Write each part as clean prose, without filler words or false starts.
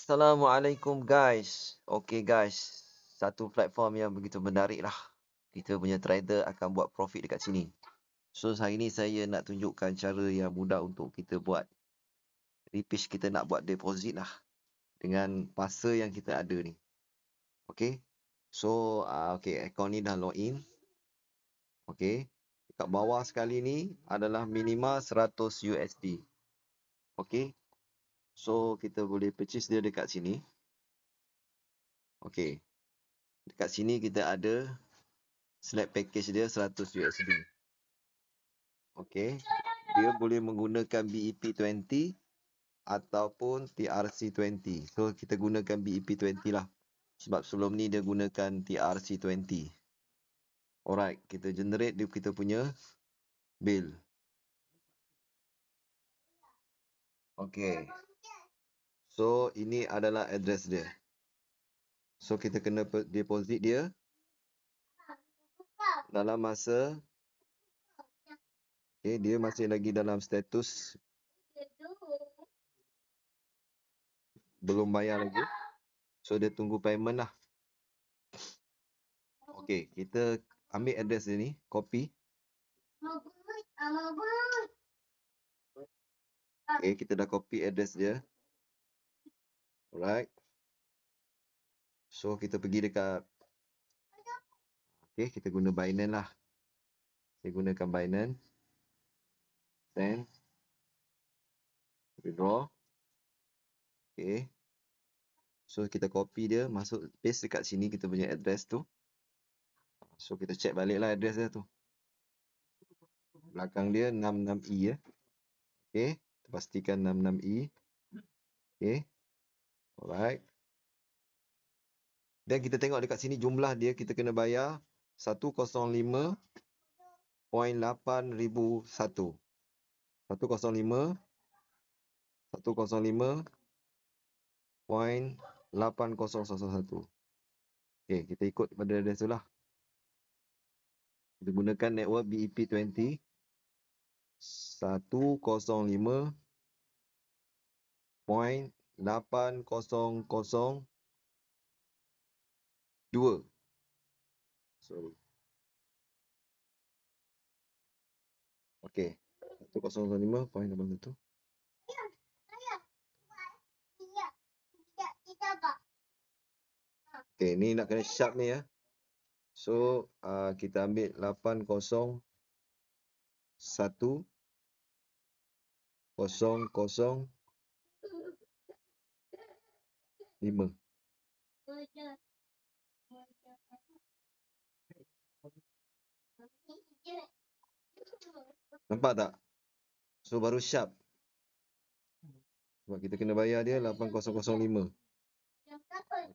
Assalamualaikum guys. Okey guys, satu platform yang begitu menarik lah. Kita punya trader akan buat profit dekat sini. So hari ni saya nak tunjukkan cara yang mudah untuk kita buat refish, kita nak buat deposit lah dengan masa yang kita ada ni. Okey. So okey, akaun ni dah login. Okey. Dekat bawah sekali ni adalah minima 100 USD. Okey. So kita boleh purchase dia dekat sini. Okey. Dekat sini kita ada select package dia 100 USD. Okey. Dia boleh menggunakan BEP20 ataupun TRC20. So kita gunakan BEP20 lah. Sebab sebelum ni dia gunakan TRC20. Alright, kita generate dia kita punya bill. Okey. So ini adalah address dia. So kita kena deposit dia dalam masa, dia masih lagi dalam status belum bayar lagi. So dia tunggu payment lah. Okey, kita ambil address dia ni, copy. Okey, kita dah copy address dia. Alright. So kita pergi dekat, kita guna Binance lah. Saya gunakan Binance. Send. Withdraw. Okay. So kita copy dia, masuk, paste dekat sini kita punya address tu. So kita check balik lah address dia tu. Belakang dia 66E ya. Okay. Pastikan 66E. Okay. Alright. Dan kita tengok dekat sini jumlah dia kita kena bayar 105.801. 105.8001. Okey, kita ikut pada address tu lah. Kita gunakan network BEP20 105.8002. Sorry. Okey, 105.81. Okey, ni nak kena sharp ni ya. So, kita ambil 801.005. Nampak tak? So, baru sharp. Sebab kita kena bayar dia 8005.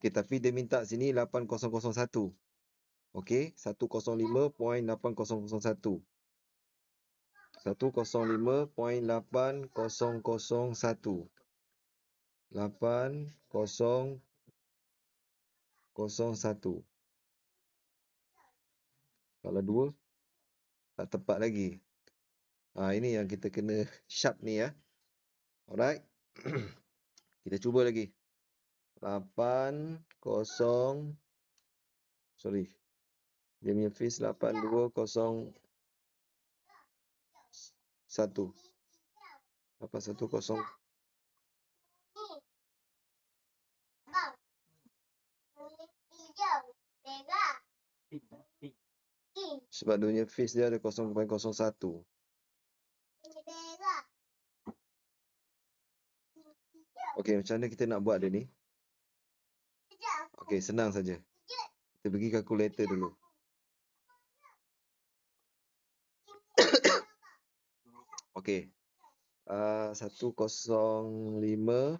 Okey, tapi dia minta sini 8001. Okey, 105.8001. 105.8001. 8001. Kalau 2 tak tepat lagi. Ini yang kita kena sharp ni ya. Alright. Kita cuba lagi. 80, sorry. Dia punya fees 8201. 8110. Sebab dia punya fees dia ada 0.01. Okey, macam mana kita nak buat dia ni? Okey, senang saja. Kita pergi calculator dulu. Okey. 105.8001.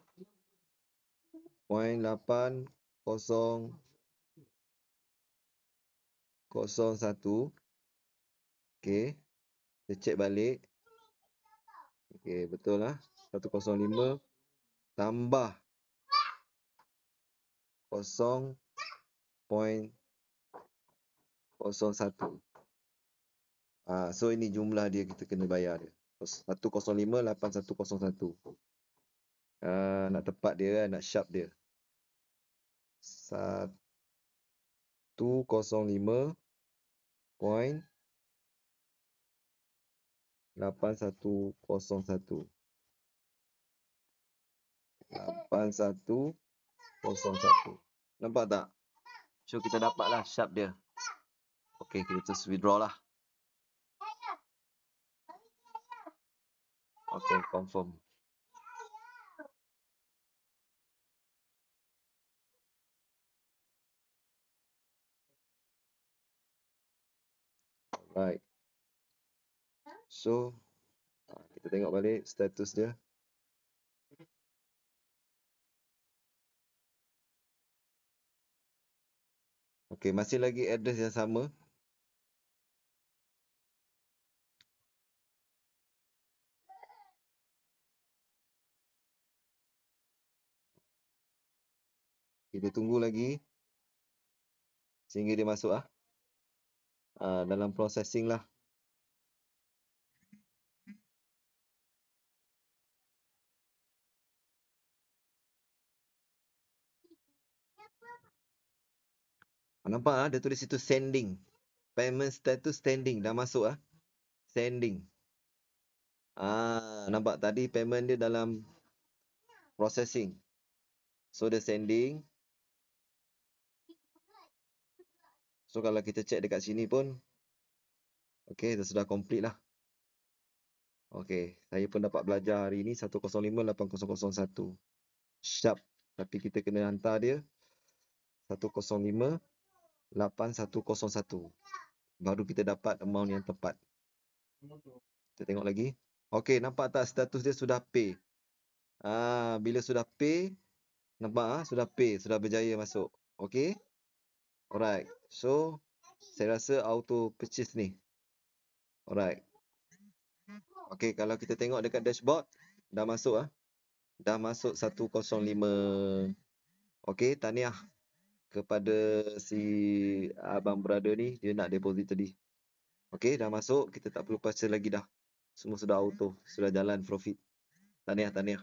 Okey. Kita check balik. Okey, betul lah. 105 tambah 0.01. So ini jumlah dia kita kena bayar dia. 105.8101. nak tepat dia kan, nak sharp dia. 105.8101. 8101. Nampak tak? So kita dapatlah sharp dia. Okey, kita terus withdraw lah. Okey, confirm. Right. So kita tengok balik status dia. Okey, masih lagi address yang sama. Kita tunggu lagi sehingga dia masuk dalam processing lah. Nampak dia tulis situ sending. Payment status sending, dah masuk Sending. Nampak tadi payment dia dalam processing. So dia sending. So kalau kita check dekat sini pun, okey, dah sudah complete lah. Okey, saya pun dapat belajar hari ni 105.8001. Sharp. Tapi kita kena hantar dia 105.8101. Baru kita dapat amount yang tepat. Kita tengok lagi. Okey, nampak tak status dia sudah pay. Bila sudah pay, nampak sudah pay, sudah berjaya masuk. Okey. Alright. So, saya rasa auto purchase ni. Alright. Okey, kalau kita tengok dekat dashboard, dah masuk Dah masuk 105. Okey, tahniah kepada si abang brother ni, dia nak deposit tadi. Okey, dah masuk, kita tak perlu purchase lagi dah. Semua sudah auto, sudah jalan profit. Tahniah.